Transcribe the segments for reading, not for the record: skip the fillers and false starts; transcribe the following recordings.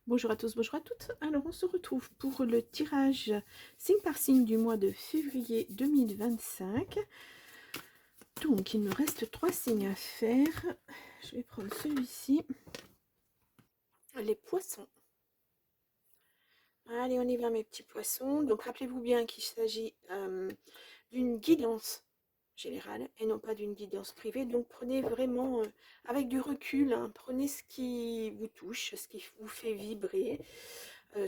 Bonjour à tous, bonjour à toutes. Alors, on se retrouve pour le tirage signe par signe du mois de février 2025. Donc, il me reste 3 signes à faire. Je vais prendre celui-ci. Les poissons. Allez, on y va mes petits poissons. Donc, rappelez-vous bien qu'il s'agit d'une guidance générale et non pas d'une guidance privée. Donc, prenez vraiment avec du recul, hein, prenez ce qui vous touche, ce qui vous fait vibrer.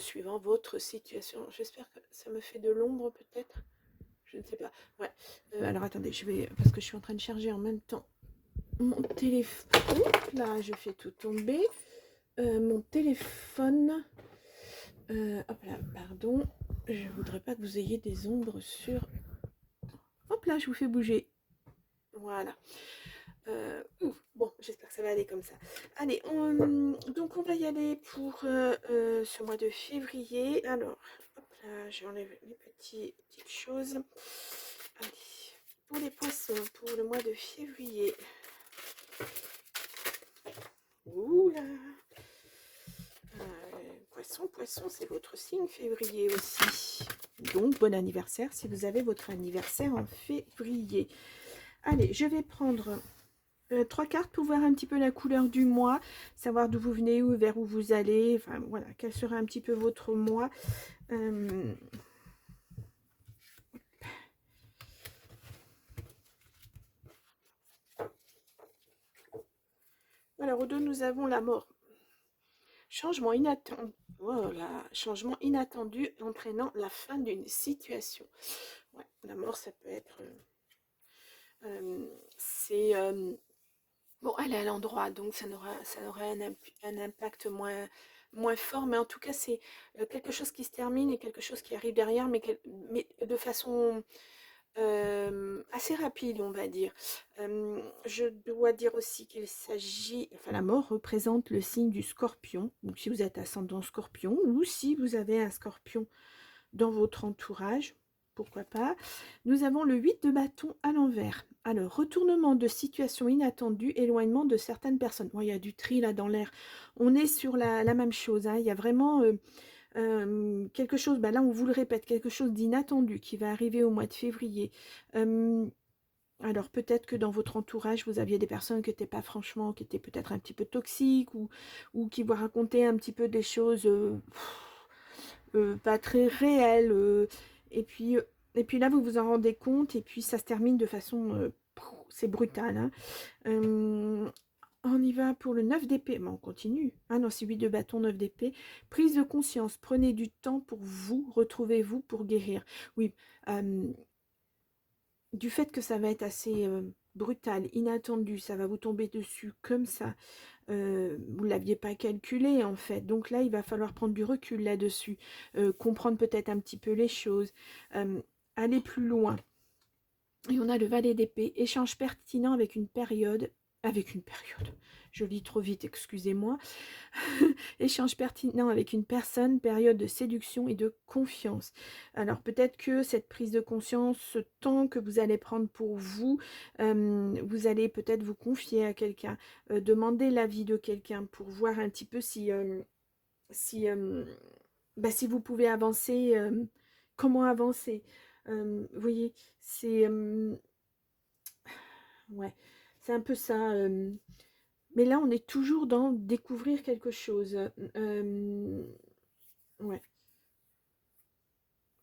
Suivant votre situation. J'espère que ça me fait de l'ombre peut-être. Je ne sais pas. Ouais. Alors attendez, je vais parce que je suis en train de charger en même temps mon téléphone. Là, je fais tout tomber. Mon téléphone. Hop là, pardon. Je voudrais pas que vous ayez des ombres sur. Hop là, je vous fais bouger. Voilà. Bon, j'espère que ça va aller comme ça. Allez, donc on va y aller pour ce mois de février. Alors, hop là, j'enlève les petites choses. Allez, pour les poissons, pour le mois de février. Ouh là. Poisson, c'est votre signe février aussi. Donc, bon anniversaire si vous avez votre anniversaire en février. Allez, je vais prendre 3 cartes pour voir un petit peu la couleur du mois, savoir d'où vous venez, ou vers où vous allez, enfin voilà, quel sera un petit peu votre mois. Alors au 2, nous avons la mort. Changement inattendu. Voilà, changement inattendu entraînant la fin d'une situation. Ouais, la mort, ça peut être... c'est... bon, elle est à l'endroit, donc ça aura un impact moins fort, mais en tout cas, c'est quelque chose qui se termine et quelque chose qui arrive derrière, mais de façon assez rapide, on va dire. Je dois dire aussi qu'il s'agit, enfin la mort représente le signe du scorpion, donc si vous êtes ascendant scorpion, ou si vous avez un scorpion dans votre entourage, pourquoi pas. Nous avons le 8 de bâton à l'envers. Alors, retournement de situation inattendue, éloignement de certaines personnes. Bon, il y a du tri là dans l'air. On est sur la même chose, hein. Il y a vraiment quelque chose, ben là on vous le répète, quelque chose d'inattendu qui va arriver au mois de février. Alors peut-être que dans votre entourage, vous aviez des personnes qui n'étaient pas franchement, qui étaient peut-être un petit peu toxiques ou qui vous racontaient un petit peu des choses pas très réelles. Et puis là, vous vous en rendez compte et puis ça se termine de façon... c'est brutal. Hein. On y va pour le 9 d'épée. Mais on continue. Ah non, c'est 8 de bâton, 9 d'épée. Prise de conscience. Prenez du temps pour vous. Retrouvez-vous pour guérir. Oui. Du fait que ça va être assez brutal, inattendu, ça va vous tomber dessus comme ça. Vous ne l'aviez pas calculé en fait. Donc là, il va falloir prendre du recul là-dessus. Comprendre peut-être un petit peu les choses. Aller plus loin. Et on a le valet d'épée, échange pertinent avec une période, je lis trop vite, excusez-moi, échange pertinent avec une personne, période de séduction et de confiance. Alors peut-être que cette prise de conscience, ce temps que vous allez prendre pour vous, vous allez peut-être vous confier à quelqu'un, demander l'avis de quelqu'un pour voir un petit peu si, si vous pouvez avancer, comment avancer. Vous voyez, c'est ouais, c'est un peu ça. Mais là, on est toujours dans découvrir quelque chose. Ouais.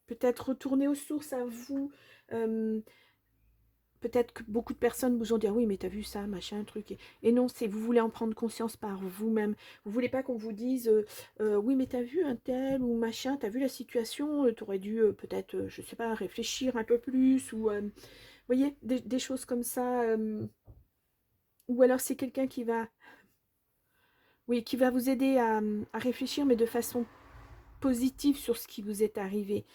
Peut-être retourner aux sources à vous. Euh, Peut-être que beaucoup de personnes vous ont dit ah oui, mais t'as vu ça, machin, truc. Et non, c'est vous voulez en prendre conscience par vous-même. Vous voulez pas qu'on vous dise oui, mais t'as vu un tel ou machin, t'as vu la situation, t'aurais dû peut-être, je sais pas, réfléchir un peu plus ou vous voyez, des choses comme ça. Ou alors c'est quelqu'un qui va, oui, qui va vous aider à réfléchir, mais de façon positive sur ce qui vous est arrivé.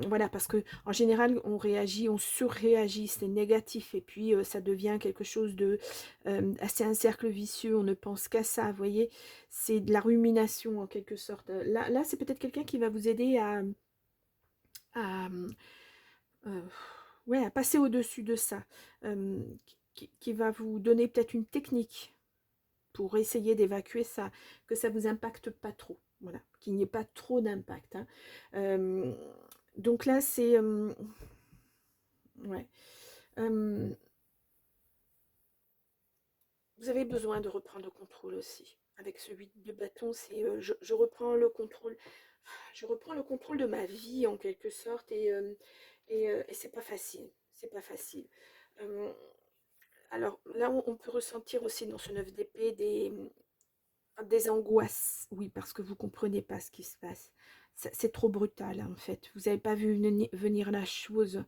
Voilà, parce que en général, on réagit, on surréagit, c'est négatif, et puis ça devient quelque chose de assez un cercle vicieux, on ne pense qu'à ça, vous voyez, c'est de la rumination en quelque sorte. Là c'est peut-être quelqu'un qui va vous aider à, euh, ouais, à passer au-dessus de ça, qui va vous donner peut-être une technique pour essayer d'évacuer ça, que ça vous impacte pas trop. Voilà, qu'il n'y ait pas trop d'impact. Hein. Donc là, c'est... ouais. Vous avez besoin de reprendre le contrôle aussi. Avec ce 8 de bâton, c'est je reprends le contrôle. Je reprends le contrôle de ma vie en quelque sorte et c'est pas facile. C'est pas facile. Euh, alors là, on peut ressentir aussi dans ce 9 d'épée des angoisses. Oui, parce que vous comprenez pas ce qui se passe. C'est trop brutal en fait. Vous n'avez pas vu venir la chose.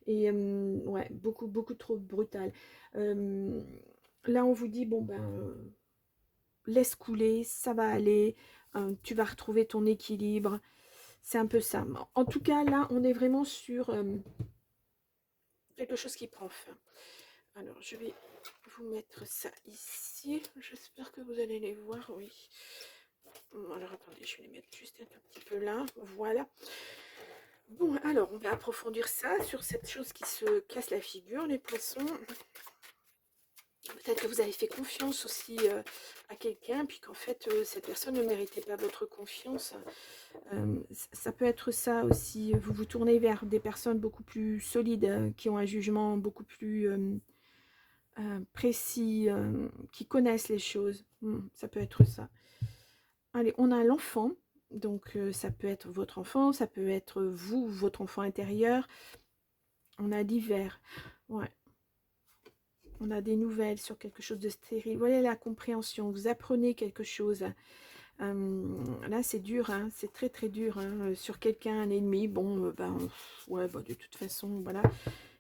Et ouais, beaucoup trop brutal. Euh, Là, on vous dit, bon ben, laisse couler, ça va aller, tu vas retrouver ton équilibre. C'est un peu ça. En tout cas, là, on est vraiment sur quelque chose qui prend fin. Alors, je vais vous mettre ça ici. J'espère que vous allez les voir, oui. Alors, attendez, je vais les mettre juste un tout petit peu là. Voilà. Bon, alors, on va approfondir ça sur cette chose qui se casse la figure, les poissons. Peut-être que vous avez fait confiance aussi à quelqu'un, puis qu'en fait, cette personne ne méritait pas votre confiance. Ça peut être ça aussi. Vous vous tournez vers des personnes beaucoup plus solides, qui ont un jugement beaucoup plus précis, qui connaissent les choses. Ça peut être ça. Allez, on a l'enfant. Donc, ça peut être votre enfant, ça peut être vous, votre enfant intérieur. On a divers. Ouais. On a des nouvelles sur quelque chose de stérile. Voilà la compréhension. Vous apprenez quelque chose. Là, c'est dur. Hein, c'est très, très dur. Hein, sur quelqu'un, un ennemi. Bon, ouais, de toute façon, voilà.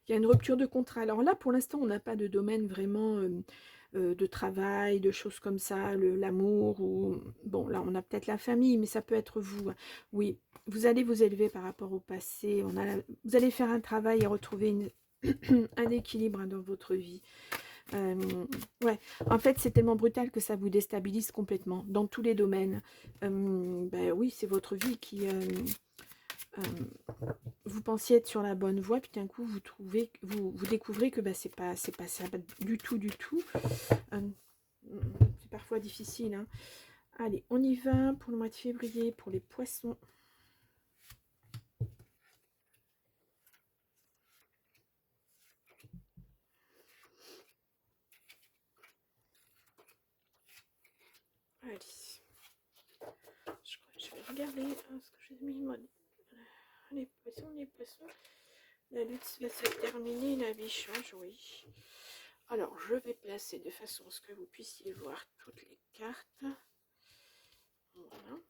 Il y a une rupture de contrat. Alors là, pour l'instant, on n'a pas de domaine vraiment de travail, de choses comme ça, l'amour. Ou bon, là, on a peut-être la famille, mais ça peut être vous. Oui, vous allez vous élever par rapport au passé. Vous allez faire un travail et retrouver un équilibre dans votre vie. Ouais, en fait, c'est tellement brutal que ça vous déstabilise complètement dans tous les domaines. Ben oui, c'est votre vie qui. Vous pensiez être sur la bonne voie, puis d'un coup, vous découvrez que ben, c'est pas ça du tout, du tout. C'est parfois difficile. Hein. Allez, on y va pour le mois de février, pour les poissons. Allez. Je vais regarder ce que j'ai mis. Les poissons, les poissons. La lutte va se terminer, la vie change, oui. Alors, je vais placer de façon à ce que vous puissiez voir toutes les cartes. Voilà.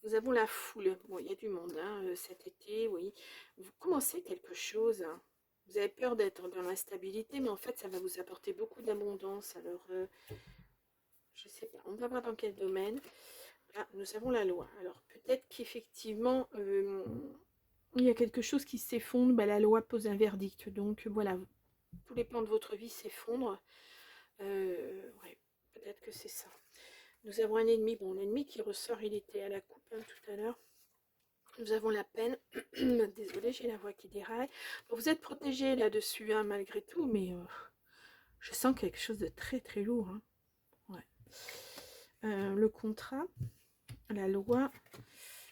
Nous avons la foule. Bon, il y a du monde hein, cet été, oui. Vous commencez quelque chose. Hein. Vous avez peur d'être dans l'instabilité, mais en fait, ça va vous apporter beaucoup d'abondance. Alors, je sais pas. On va voir dans quel domaine. Là, nous avons la loi. Alors, peut-être qu'effectivement, il y a quelque chose qui s'effondre. Ben, la loi pose un verdict. Donc, voilà. Tous les plans de votre vie s'effondrent. Ouais, peut-être que c'est ça. Nous avons un ennemi. Bon, l'ennemi qui ressort, il était à la coupe hein, tout à l'heure. Nous avons la peine. Désolée, j'ai la voix qui déraille. Bon, vous êtes protégé là-dessus, hein, malgré tout, mais je sens quelque chose de très très lourd. Hein. Ouais. Le contrat, la loi,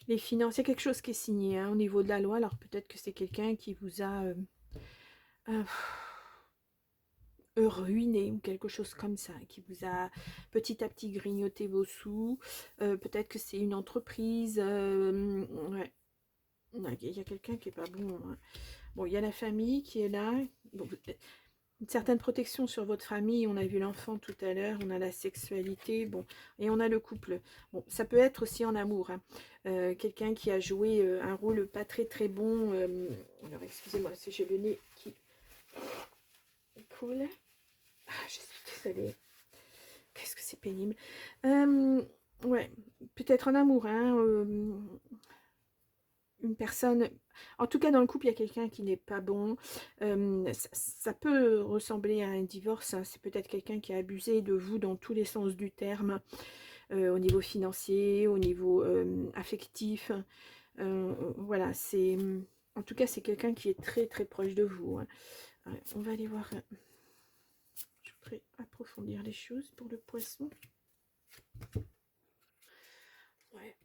les finances, il y a quelque chose qui est signé hein, au niveau de la loi. Alors peut-être que c'est quelqu'un qui vous a ruiné ou quelque chose comme ça, qui vous a petit à petit grignoté vos sous. Peut-être que c'est une entreprise. Ouais. Il y a quelqu'un qui est pas bon. Hein. Bon, il y a la famille qui est là. Bon, une certaine protection sur votre famille. On a vu l'enfant tout à l'heure. On a la sexualité. Bon, et on a le couple. Bon, ça peut être aussi en amour. Hein. Quelqu'un qui a joué un rôle pas très très bon. Alors, excusez-moi, si j'ai le nez qui coule. Ah, je suis désolée. Qu'est-ce que c'est pénible. Ouais, peut-être en amour. Hein, une personne, en tout cas dans le couple il y a quelqu'un qui n'est pas bon, ça peut ressembler à un divorce, hein. C'est peut-être quelqu'un qui a abusé de vous dans tous les sens du terme, au niveau financier, au niveau affectif, voilà, c'est, en tout cas c'est quelqu'un qui est très très proche de vous, hein. Ouais, on va aller voir, approfondir les choses pour le poisson. Ouais.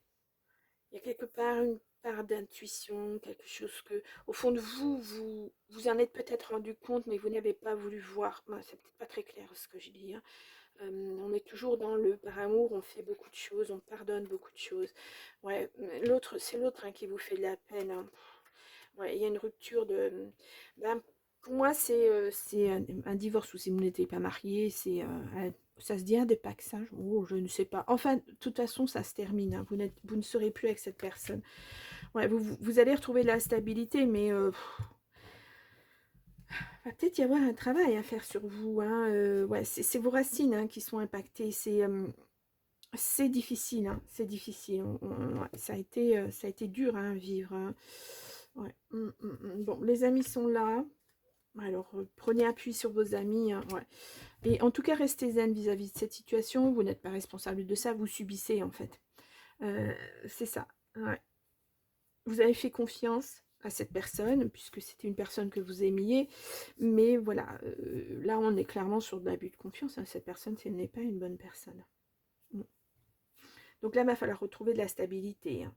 Il y a quelque part une part d'intuition, quelque chose que, au fond de vous, vous en êtes peut-être rendu compte, mais vous n'avez pas voulu voir. Ben, c'est peut-être pas très clair ce que je dis, hein. On est toujours dans le par amour, on fait beaucoup de choses, on pardonne beaucoup de choses. Ouais, l'autre, c'est l'autre hein, qui vous fait de la peine, hein. Ouais, il y a une rupture de... Ben, pour moi, c'est un divorce, ou si vous n'étiez pas marié, ça se dit un dépaxage, oh, je ne sais pas. Enfin, de toute façon, ça se termine, hein. Vous ne serez plus avec cette personne. Ouais, vous allez retrouver de la stabilité, mais va peut-être y avoir un travail à faire sur vous, hein. Ouais, c'est vos racines hein, qui sont impactées. C'est difficile, hein, c'est difficile. Ouais, ça a été dur hein, à vivre, hein. Ouais. Bon, les amis sont là. Alors, prenez appui sur vos amis, hein, ouais. Et en tout cas, restez zen vis-à-vis de cette situation. Vous n'êtes pas responsable de ça, vous subissez en fait. C'est ça. Ouais. Vous avez fait confiance à cette personne, puisque c'était une personne que vous aimiez. Mais voilà, là, on est clairement sur de l'abus de confiance, hein. Cette personne, ce n'est pas une bonne personne. Donc là, il va falloir retrouver de la stabilité, hein.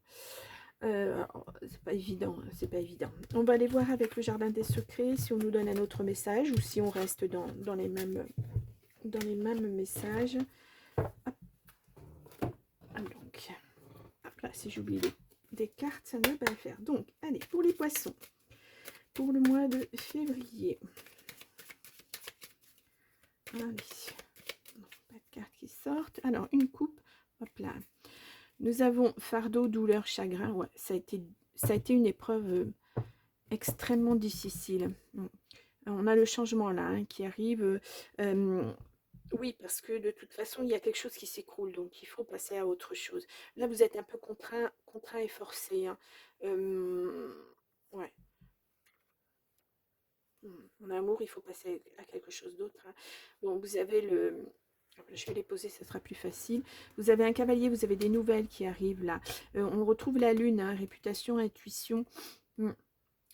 C'est pas évident, hein, c'est pas évident. On va aller voir avec le jardin des secrets si on nous donne un autre message ou si on reste dans les mêmes messages. Hop. Donc, hop là, si j'oublie des cartes, ça ne va pas le faire. Donc, allez, pour les poissons, pour le mois de février. Allez, non, pas de cartes qui sortent. Alors, une coupe, hop là. Nous avons fardeau, douleur, chagrin. Ouais, ça a été une épreuve extrêmement difficile. On a le changement là hein, qui arrive. Oui, parce que de toute façon, il y a quelque chose qui s'écroule, donc il faut passer à autre chose. Là, vous êtes un peu contraint et forcé, hein. Ouais. En amour, il faut passer à quelque chose d'autre, hein. Bon, vous avez le... Je vais les poser, ça sera plus facile. Vous avez un cavalier, vous avez des nouvelles qui arrivent là. On retrouve la lune, hein, réputation, intuition.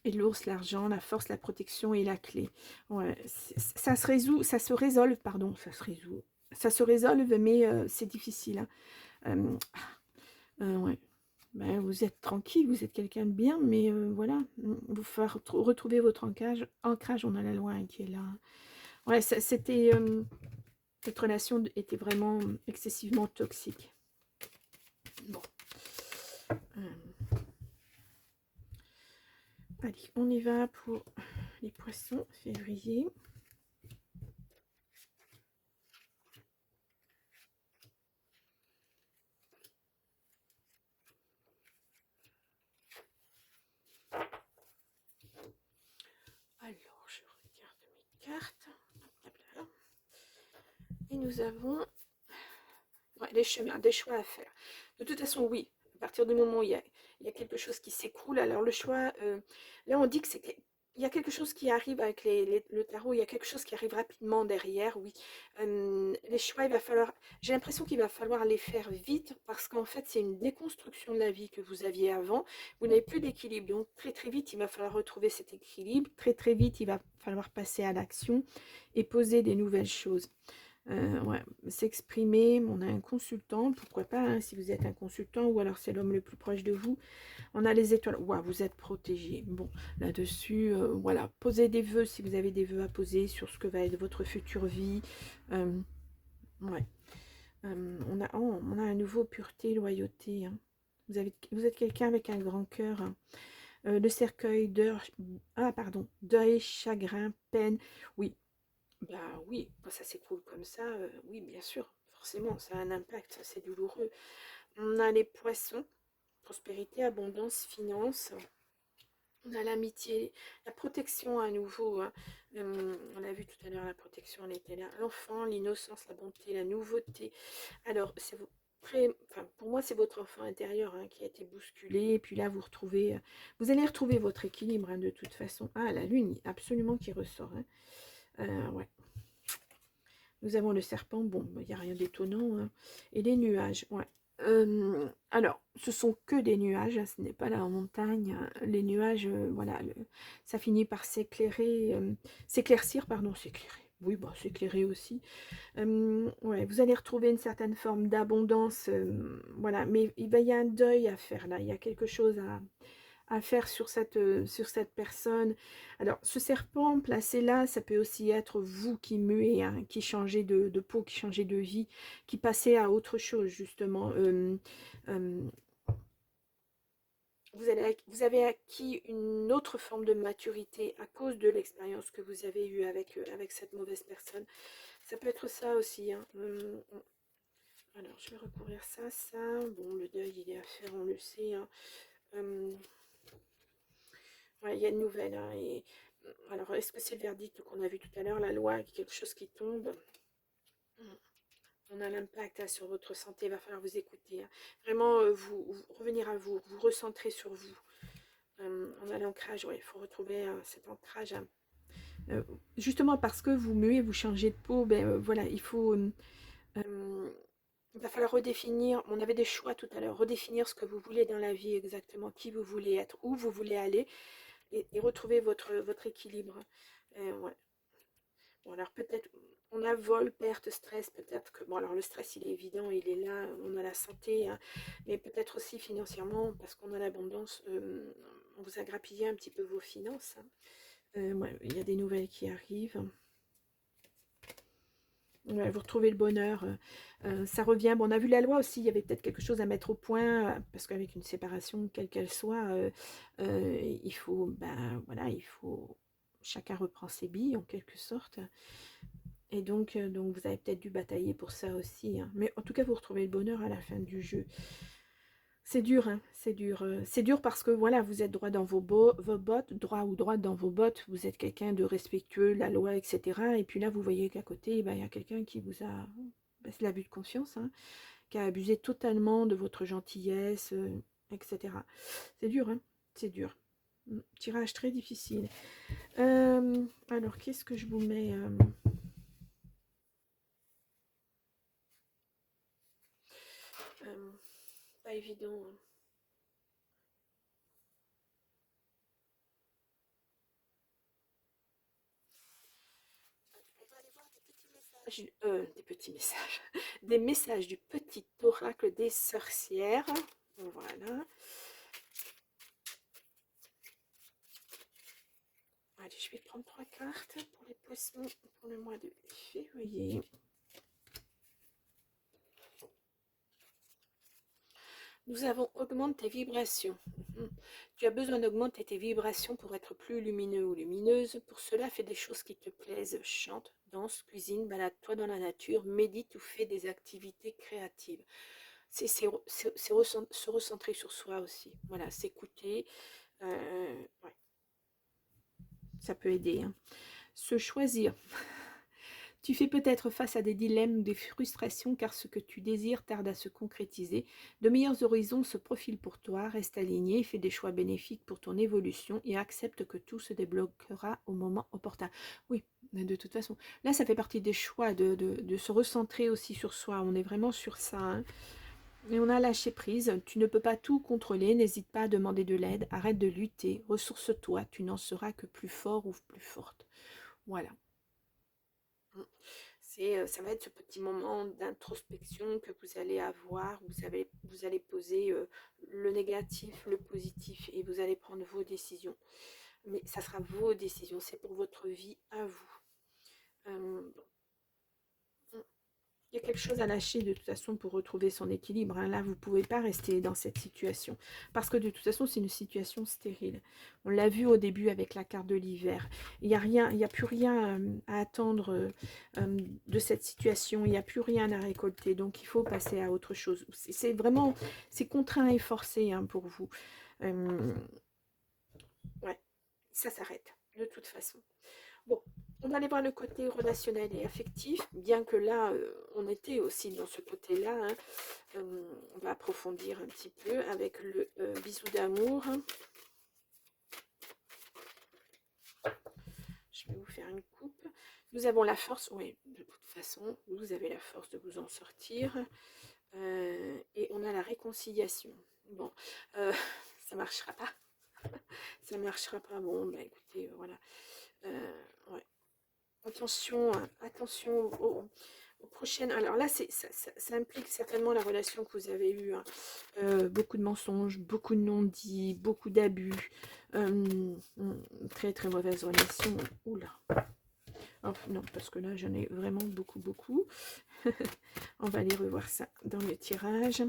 Et l'ours, l'argent, la force, la protection et la clé. Ouais, ça se résout, ça se résolve, pardon, ça se résout. Ça se résolve, mais c'est difficile, hein. Ouais. Ben, vous êtes tranquille, vous êtes quelqu'un de bien, mais voilà, vous faire retrouver votre ancrage, on a la loi hein, qui est là. Ouais, c'était cette relation était vraiment excessivement toxique. Bon. Allez, on y va pour les poissons, février. Alors, je regarde mes cartes. Et nous avons ouais, les chemins, des choix à faire. De toute façon, oui, à partir du moment où il y a quelque chose qui s'écroule, alors le choix, là on dit que c'est il y a quelque chose qui arrive avec le tarot, il y a quelque chose qui arrive rapidement derrière, oui. Les choix, il va falloir, j'ai l'impression qu'il va falloir les faire vite parce qu'en fait, c'est une déconstruction de la vie que vous aviez avant. Vous n'avez plus d'équilibre, donc très très vite, il va falloir retrouver cet équilibre. Très très vite, il va falloir passer à l'action et poser des nouvelles choses. Ouais, s'exprimer, on a un consultant, pourquoi pas, hein, si vous êtes un consultant, ou alors c'est l'homme le plus proche de vous. On a les étoiles, ouais, vous êtes protégé. Bon, là-dessus, voilà, posez des vœux si vous avez des vœux à poser sur ce que va être votre future vie. Ouais, on a à nouveau pureté, loyauté, hein. Vous êtes quelqu'un avec un grand cœur, hein. Le cercueil, deuil, chagrin, peine, oui. Bah oui, quand ça s'écroule comme ça, oui, bien sûr, forcément, ça a un impact, ça, c'est douloureux. On a les poissons, prospérité, abondance, finance. On a l'amitié, la protection à nouveau, hein. On l'a vu tout à l'heure, la protection, elle était là. L'enfant, l'innocence, la bonté, la nouveauté. Alors, enfin, pour moi, c'est votre enfant intérieur hein, qui a été bousculé. Et puis là, vous allez retrouver votre équilibre hein, de toute façon. Ah, la lune, absolument qui ressort, hein. Ouais. Nous avons le serpent, bon, il n'y a rien d'étonnant, hein. Et les nuages, ouais. Alors, ce sont que des nuages, hein, ce n'est pas la montagne. Les nuages, voilà, ça finit par s'éclaircir, pardon, s'éclairer. Oui, bah, c'est éclairé aussi. Ouais, vous allez retrouver une certaine forme d'abondance, voilà, mais il y a un deuil à faire là, il y a quelque chose à faire sur cette personne. Alors, ce serpent placé là, ça peut aussi être vous qui muez, hein, qui changez de peau, qui changez de vie, qui passez à autre chose, justement. Euh, vous avez acquis une autre forme de maturité à cause de l'expérience que vous avez eue avec cette mauvaise personne. Ça peut être ça aussi, hein. Alors, je vais recouvrir ça. Bon, le deuil, il est à faire, on le sait, hein. Euh, ouais, il y a une nouvelle, hein, et alors, est-ce que c'est le verdict qu'on a vu tout à l'heure, la loi, quelque chose qui tombe? On a l'impact, hein, sur votre santé, il va falloir vous écouter, hein. Vraiment, revenir à vous, vous recentrer sur vous. On a l'ancrage, ouais, il faut retrouver cet ancrage, hein. Euh, Justement parce que vous muez, vous changez de peau, ben voilà, euh, il va falloir redéfinir, on avait des choix tout à l'heure, redéfinir ce que vous voulez dans la vie exactement, qui vous voulez être, où vous voulez aller, et retrouver votre équilibre. Ouais. Bon, alors peut-être, on a vol, perte, stress, peut-être que, bon, alors le stress, il est évident, il est là, on a la santé, hein, mais peut-être aussi financièrement, parce qu'on a l'abondance, on vous a grappillé un petit peu vos finances, hein. Ouais, il y a des nouvelles qui arrivent. Ouais, vous retrouvez le bonheur, ça revient. Bon, on a vu la loi aussi, il y avait peut-être quelque chose à mettre au point, parce qu'avec une séparation, quelle qu'elle soit, il faut, ben voilà, il faut, chacun reprend ses billes en quelque sorte. Et donc vous avez peut-être dû batailler pour ça aussi, hein. Mais en tout cas, vous retrouvez le bonheur à la fin du jeu. C'est dur, hein, c'est dur. C'est dur parce que voilà, vous êtes droit dans vos bottes, droit ou droite dans vos bottes, vous êtes quelqu'un de respectueux, la loi, etc. Et puis là, vous voyez qu'à côté, ben, il y a quelqu'un qui vous a, ben, c'est l'abus de confiance, hein, qui a abusé totalement de votre gentillesse, etc. C'est dur, hein, c'est dur. Tirage très difficile. Alors, qu'est-ce que je vous mets euh, Pas évident, hein. On va aller voir des petits messages, des messages du petit oracle des sorcières. Voilà. Allez, je vais prendre 3 cartes pour les poissons pour le mois de février. Nous avons augmenté tes vibrations. Tu as besoin d'augmenter tes vibrations pour être plus lumineux ou lumineuse. Pour cela, fais des choses qui te plaisent. Chante, danse, cuisine, balade-toi dans la nature, médite ou fais des activités créatives. C'est se recentrer sur soi aussi. Voilà, s'écouter. Ouais, ça peut aider, hein. Se choisir. Tu fais peut-être face à des dilemmes ou des frustrations car ce que tu désires tarde à se concrétiser. De meilleurs horizons se profilent pour toi. Reste aligné, fais des choix bénéfiques pour ton évolution et accepte que tout se débloquera au moment opportun. Oui, de toute façon. Là, ça fait partie des choix de se recentrer aussi sur soi. On est vraiment sur ça, hein. Et on a lâché prise. Tu ne peux pas tout contrôler. N'hésite pas à demander de l'aide. Arrête de lutter. Ressource-toi. Tu n'en seras que plus fort ou plus forte. Voilà. Ça va être ce petit moment d'introspection que vous allez avoir. Vous allez poser le négatif, le positif et vous allez prendre vos décisions. Mais ça sera vos décisions. C'est pour votre vie à vous. Euh, Il y a quelque chose à lâcher de toute façon pour retrouver son équilibre, hein. Là, vous ne pouvez pas rester dans cette situation. Parce que de toute façon, c'est une situation stérile. On l'a vu au début avec la carte de l'hiver. Il n'y a rien, il n'y a plus rien à attendre de cette situation. Il n'y a plus rien à récolter. Donc, il faut passer à autre chose. C'est vraiment, c'est contraint et forcé, hein, pour vous. Euh, ouais, ça s'arrête de toute façon. Bon, on va aller voir le côté relationnel et affectif, bien que là, on était aussi dans ce côté-là, hein. On va approfondir un petit peu avec le bisou d'amour. Je vais vous faire une coupe. Nous avons la force, oui, de toute façon, vous avez la force de vous en sortir. Et on a la réconciliation. Bon, ça marchera pas. Ça marchera pas. Bon, bah écoutez, voilà. Ouais. Attention, attention aux prochaines. Alors là, ça implique certainement la relation que vous avez eue, hein. Beaucoup de mensonges, beaucoup de non-dits, beaucoup d'abus. Très très mauvaise relation. Oula. Oh, non, parce que là, j'en ai vraiment beaucoup, beaucoup. On va aller revoir ça dans le tirage.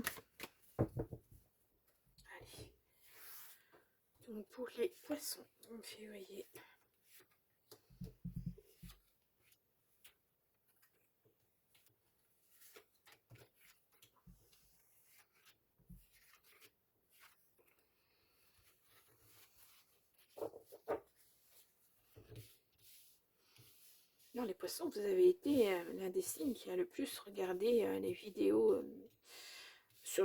Allez. Donc pour les poissons, en février. Non, les poissons, vous avez été l'un des signes qui a le plus regardé les vidéos sur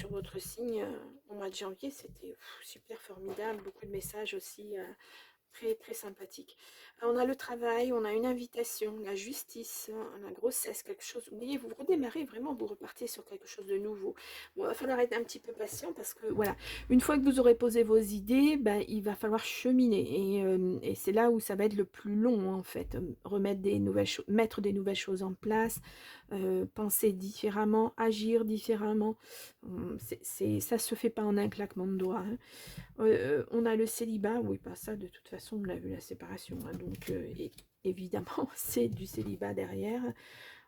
votre signe au mois de janvier. C'était super formidable, beaucoup de messages aussi très très sympathique. On a le travail, on a une invitation, la justice, la grossesse, quelque chose. Vous voyez, vous redémarrez vraiment, vous repartez sur quelque chose de nouveau. Bon, il va falloir être un petit peu patient parce que voilà, une fois que vous aurez posé vos idées, ben, il va falloir cheminer et c'est là où ça va être le plus long en fait. Remettre des nouvelles choses, mettre des nouvelles choses en place, penser différemment, agir différemment. Ça se fait pas en un claquement de doigts, hein. On a le célibat, oui, pas ça, de toute façon, on a vu la séparation, hein, donc évidemment, c'est du célibat derrière.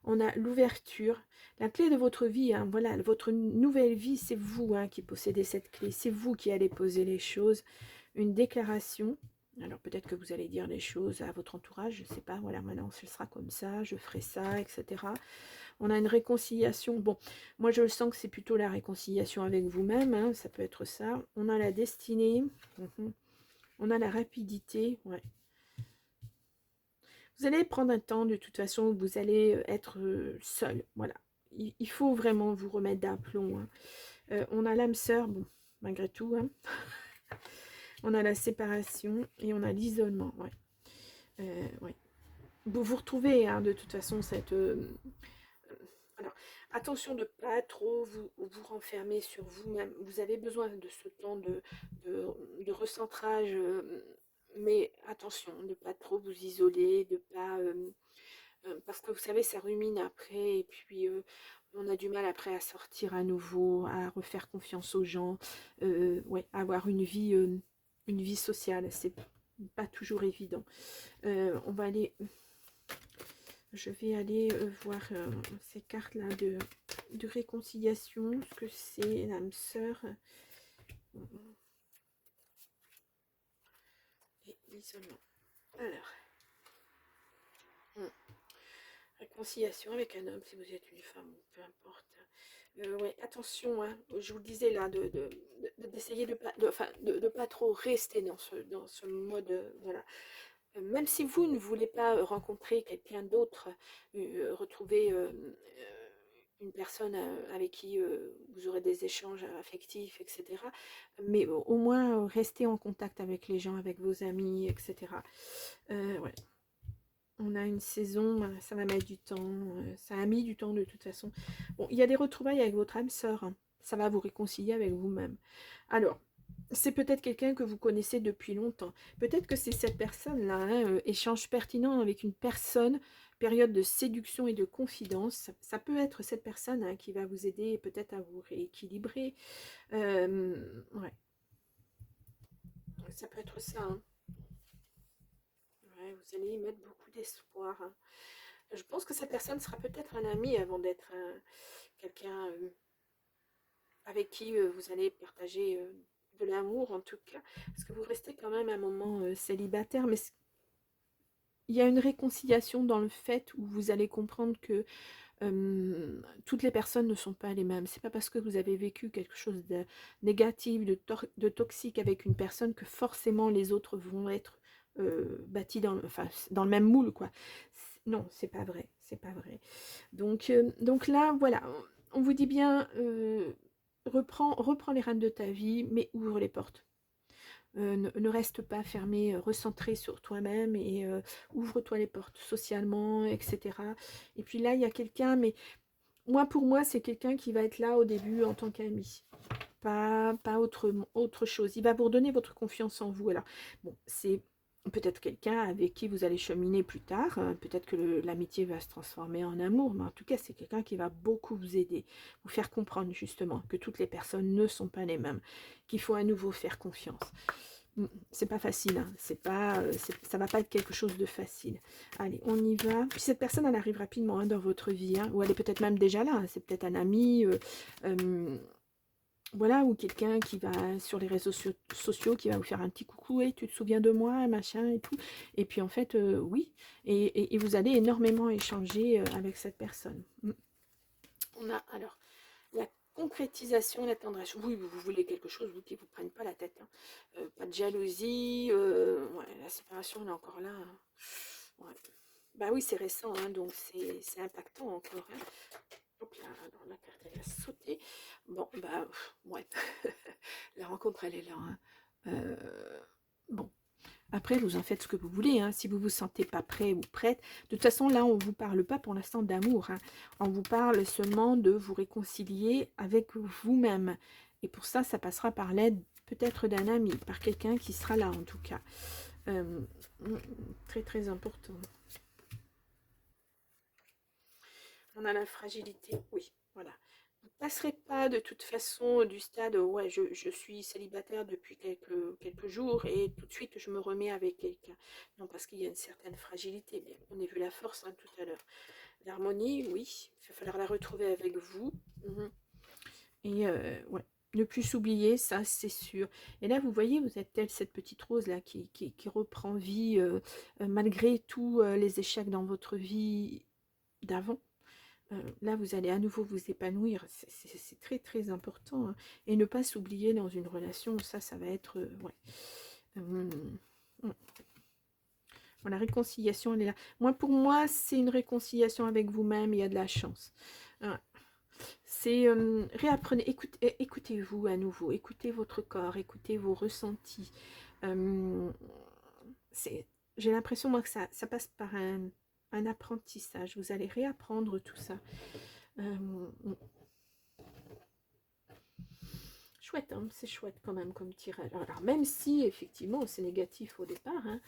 On a l'ouverture, la clé de votre vie, hein, voilà, votre nouvelle vie, c'est vous qui possédez cette clé, c'est vous qui allez poser les choses, une déclaration. Alors peut-être que vous allez dire les choses à votre entourage, je ne sais pas, voilà, maintenant ce sera comme ça, je ferai ça, etc. On a une réconciliation. Bon, moi je le sens que c'est plutôt la réconciliation avec vous-même, hein, ça peut être ça. On a la destinée. On a la rapidité. Ouais. Vous allez prendre un temps, de toute façon, vous allez être seul. Voilà. Il faut vraiment vous remettre d'aplomb, hein. On a l'âme sœur, bon, malgré tout, hein. On a la séparation et on a l'isolement. Ouais. Ouais. Vous vous retrouvez, hein, de toute façon, cette... alors, attention de ne pas trop vous renfermer sur vous-même. Vous avez besoin de ce temps de recentrage, mais attention, de ne pas trop vous isoler, de pas... parce que vous savez, ça rumine après, et puis on a du mal après à sortir à nouveau, à refaire confiance aux gens, ouais, à avoir une vie sociale. C'est pas toujours évident. On va aller... Je vais aller voir ces cartes-là de réconciliation, ce que c'est l'âme sœur et l'isolement. Alors, réconciliation avec un homme si vous êtes une femme, peu importe. Ouais, attention, hein, je vous le disais là, d'essayer de pas trop rester dans ce mode, voilà. Même si vous ne voulez pas rencontrer quelqu'un d'autre, retrouver une personne avec qui vous aurez des échanges affectifs, etc. Mais au moins rester en contact avec les gens, avec vos amis, etc. Ouais. On a une saison, ça va mettre du temps, ça a mis du temps de toute façon. Bon, il y a des retrouvailles avec votre âme sœur, hein. Ça va vous réconcilier avec vous-même. Alors, c'est peut-être quelqu'un que vous connaissez depuis longtemps. Peut-être que c'est cette personne-là, hein, échange pertinent avec une personne, période de séduction et de confidence. Ça peut être cette personne qui va vous aider peut-être à vous rééquilibrer. Ouais, ça peut être ça, hein. Ouais, vous allez y mettre beaucoup d'espoir, hein. Je pense que cette personne sera peut-être un ami avant d'être quelqu'un avec qui vous allez partager de l'amour en tout cas. Parce que vous restez quand même un moment célibataire, mais il y a une réconciliation dans le fait où vous allez comprendre que toutes les personnes ne sont pas les mêmes. C'est pas parce que vous avez vécu quelque chose de négatif, de toxique avec une personne que forcément les autres vont être bâtis dans le même moule, quoi. Non, c'est pas vrai, c'est pas vrai. Donc là, voilà, on vous dit bien, reprends les rênes de ta vie, mais ouvre les portes. Ne reste pas fermé, recentré sur toi-même et ouvre-toi les portes socialement, etc. Et puis là, il y a quelqu'un, mais pour moi, c'est quelqu'un qui va être là au début en tant qu'ami. Pas autre chose. Il va vous redonner votre confiance en vous. Alors, bon, c'est peut-être quelqu'un avec qui vous allez cheminer plus tard, peut-être que l'amitié va se transformer en amour, mais en tout cas, c'est quelqu'un qui va beaucoup vous aider, vous faire comprendre justement que toutes les personnes ne sont pas les mêmes, qu'il faut à nouveau faire confiance. C'est pas facile, hein. Ça va pas être quelque chose de facile. Allez, on y va. Puis cette personne, elle arrive rapidement hein, dans votre vie, hein, ou elle est peut-être même déjà là, hein. C'est peut-être un ami, voilà, ou quelqu'un qui va sur les réseaux sociaux, qui va vous faire un petit coucou, et tu te souviens de moi, machin et tout. Et puis en fait, oui, et vous allez énormément échanger avec cette personne. On a alors la concrétisation, la tendresse. Oui, vous voulez quelque chose, vous qui ne vous prenne pas la tête. Hein. Pas de jalousie. Ouais, la séparation, elle est encore là. Hein. Ouais. Bah oui, c'est récent, hein, donc c'est impactant encore. Hein. Hop là, alors la carte elle a sauté. Bon, bah, ouais. La rencontre, elle est là. Hein. Bon. Après, vous en faites ce que vous voulez. Hein. Si vous ne vous sentez pas prêt ou prête. De toute façon, là, on ne vous parle pas pour l'instant d'amour. Hein. On vous parle seulement de vous réconcilier avec vous-même. Et pour ça, ça passera par l'aide peut-être d'un ami, par quelqu'un qui sera là en tout cas. Très très important. On a la fragilité, oui, voilà. Vous ne passerez pas de toute façon du stade, ouais, je suis célibataire depuis quelques jours et tout de suite je me remets avec quelqu'un. Non, parce qu'il y a une certaine fragilité, mais on a vu la force hein, tout à l'heure. L'harmonie, oui, il va falloir la retrouver avec vous. Et ouais, ne plus s'oublier, ça c'est sûr. Et là, vous voyez, vous êtes telle cette petite rose là qui reprend vie malgré tous les échecs dans votre vie d'avant. Là, vous allez à nouveau vous épanouir. C'est très, très important. Hein. Et ne pas s'oublier dans une relation, ça va être... ouais. La réconciliation, elle est là. Moi, pour moi, c'est une réconciliation avec vous-même. Il y a de la chance. C'est réapprenez, écoutez-vous à nouveau. Écoutez votre corps, écoutez vos ressentis. J'ai l'impression, moi, que ça passe par un apprentissage. Vous allez réapprendre tout ça. Chouette, hein, c'est chouette quand même comme tirage. Alors même si effectivement c'est négatif au départ, hein,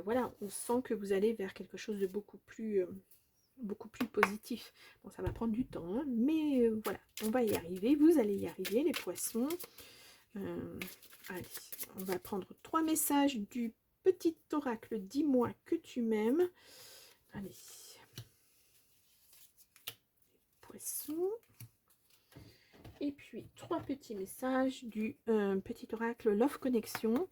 voilà, on sent que vous allez vers quelque chose de beaucoup plus positif. Bon, ça va prendre du temps, hein, mais voilà, on va y arriver. Vous allez y arriver, les poissons. Allez, on va prendre 3 messages du petit oracle. Dis-moi que tu m'aimes. Allez, poissons. Et puis 3 petits messages du petit oracle Love Connection.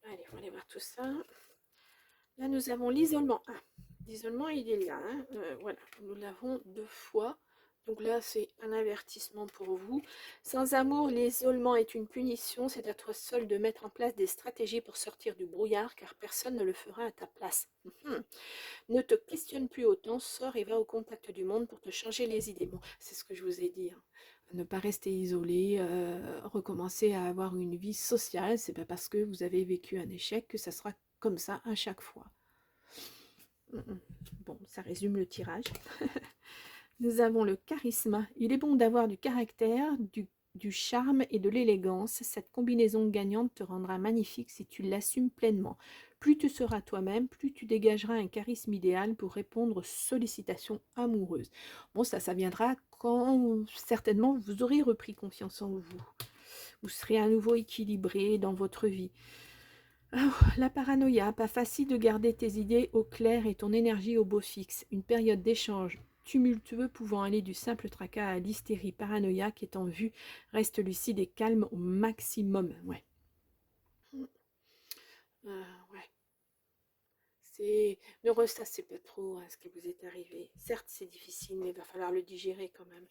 Allez, on va aller voir tout ça. Là, nous avons l'isolement. Ah, l'isolement, il est là. Hein. Voilà, nous l'avons 2 fois. Donc là, c'est un avertissement pour vous. Sans amour, l'isolement est une punition. C'est à toi seul de mettre en place des stratégies pour sortir du brouillard, car personne ne le fera à ta place. Ne te questionne plus autant, sors et va au contact du monde pour te changer les idées. Bon, c'est ce que je vous ai dit. Hein. Ne pas rester isolé, recommencer à avoir une vie sociale. C'est pas parce que vous avez vécu un échec que ça sera comme ça à chaque fois. Bon, ça résume le tirage. Nous avons le charisme. Il est bon d'avoir du caractère, du charme et de l'élégance. Cette combinaison gagnante te rendra magnifique si tu l'assumes pleinement. Plus tu seras toi-même, plus tu dégageras un charisme idéal pour répondre aux sollicitations amoureuses. Bon, ça viendra quand certainement vous aurez repris confiance en vous. Vous serez à nouveau équilibré dans votre vie. Oh, la paranoïa, pas facile de garder tes idées au clair et ton énergie au beau fixe. Une période d'échange tumultueux pouvant aller du simple tracas à l'hystérie paranoïaque est en vue. Reste lucide et calme au maximum. Ouais. Ouais. Ne ressassez pas trop ce qui vous est arrivé. Certes, c'est difficile, mais il va falloir le digérer quand même.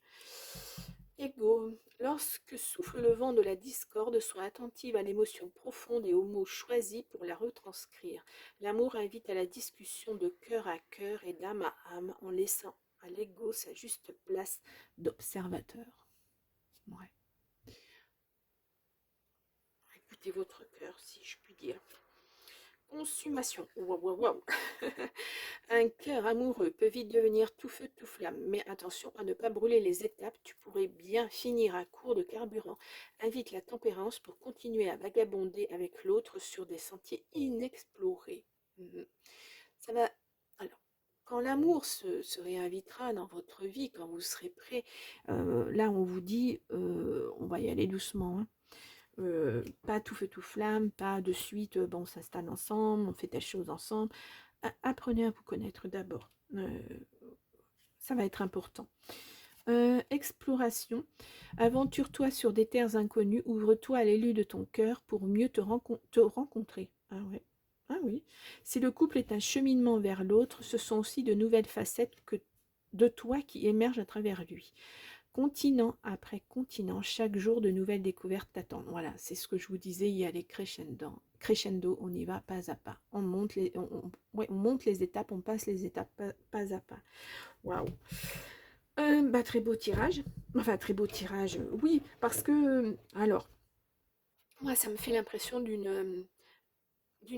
Ego. Lorsque souffle le vent de la discorde, sois attentive à l'émotion profonde et aux mots choisis pour la retranscrire. L'amour invite à la discussion de cœur à cœur et d'âme à âme en laissant à l'ego sa juste place d'observateur. Ouais. Écoutez votre cœur, si je puis dire. Consommation. Waouh, waouh, waouh. Un cœur amoureux peut vite devenir tout feu, tout flamme, mais attention à ne pas brûler les étapes, tu pourrais bien finir à court de carburant. Invite la tempérance pour continuer à vagabonder avec l'autre sur des sentiers inexplorés. Mhm. Ça va. Alors, quand l'amour se réinvitera dans votre vie, quand vous serez prêt, là on vous dit, on va y aller doucement, hein. Pas tout feu tout flamme, pas de suite, bon, on s'installe ensemble, on fait telle chose ensemble. Apprenez à vous connaître d'abord. Ça va être important. Exploration. Aventure-toi sur des terres inconnues. Ouvre-toi à l'élu de ton cœur pour mieux te rencontrer. Ah ouais. Ah oui. Si le couple est un cheminement vers l'autre, ce sont aussi de nouvelles facettes de toi qui émergent à travers lui. Continent après continent, chaque jour de nouvelles découvertes t'attendent. Voilà, c'est ce que je vous disais, il y a les crescendo. Crescendo, on y va pas à pas. On monte ouais, on monte les étapes, on passe les étapes pas à pas. Waouh. Bah, très beau tirage. Enfin, très beau tirage, oui, parce que, alors, moi, ça me fait l'impression d'une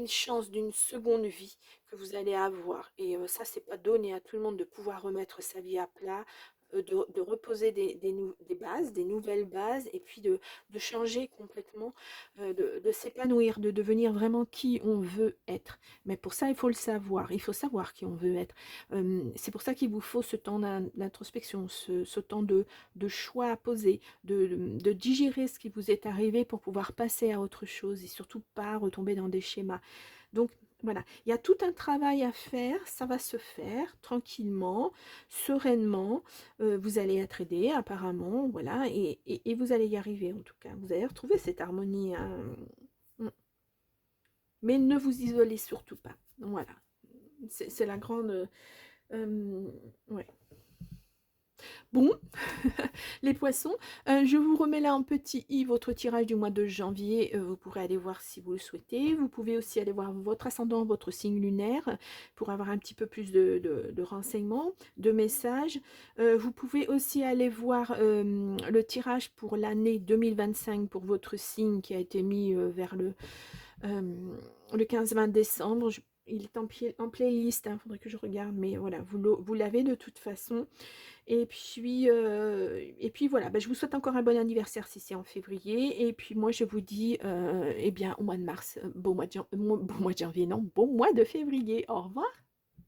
chance, d'une seconde vie que vous allez avoir. Et ça, c'est pas donné à tout le monde de pouvoir remettre sa vie à plat, de reposer des bases, des nouvelles bases, et puis de changer complètement, de s'épanouir, de devenir vraiment qui on veut être. Mais pour ça, il faut le savoir. Il faut savoir qui on veut être. C'est pour ça qu'il vous faut ce temps d'introspection, ce temps de choix à poser, de digérer ce qui vous est arrivé pour pouvoir passer à autre chose et surtout pas retomber dans des schémas. Donc voilà, il y a tout un travail à faire, ça va se faire tranquillement, sereinement. Vous allez être aidé apparemment, voilà, et vous allez y arriver en tout cas. Vous allez retrouver cette harmonie, hein. Mm. Mais ne vous isolez surtout pas. Voilà, c'est la grande... ouais. Bon, les poissons, je vous remets là en petit i votre tirage du mois de janvier. Vous pourrez aller voir si vous le souhaitez. Vous pouvez aussi aller voir votre ascendant, votre signe lunaire, pour avoir un petit peu plus de renseignements, de messages. Vous pouvez aussi aller voir le tirage pour l'année 2025 pour votre signe qui a été mis vers le 15-20 décembre. Il est en playlist, il faudrait que je regarde, mais voilà, vous l'avez de toute façon. Et puis voilà, bah, je vous souhaite encore un bon anniversaire si c'est en février. Et puis moi, je vous dis, eh bien, au mois de mars, bon mois de janvier, non, bon mois de février. Au revoir.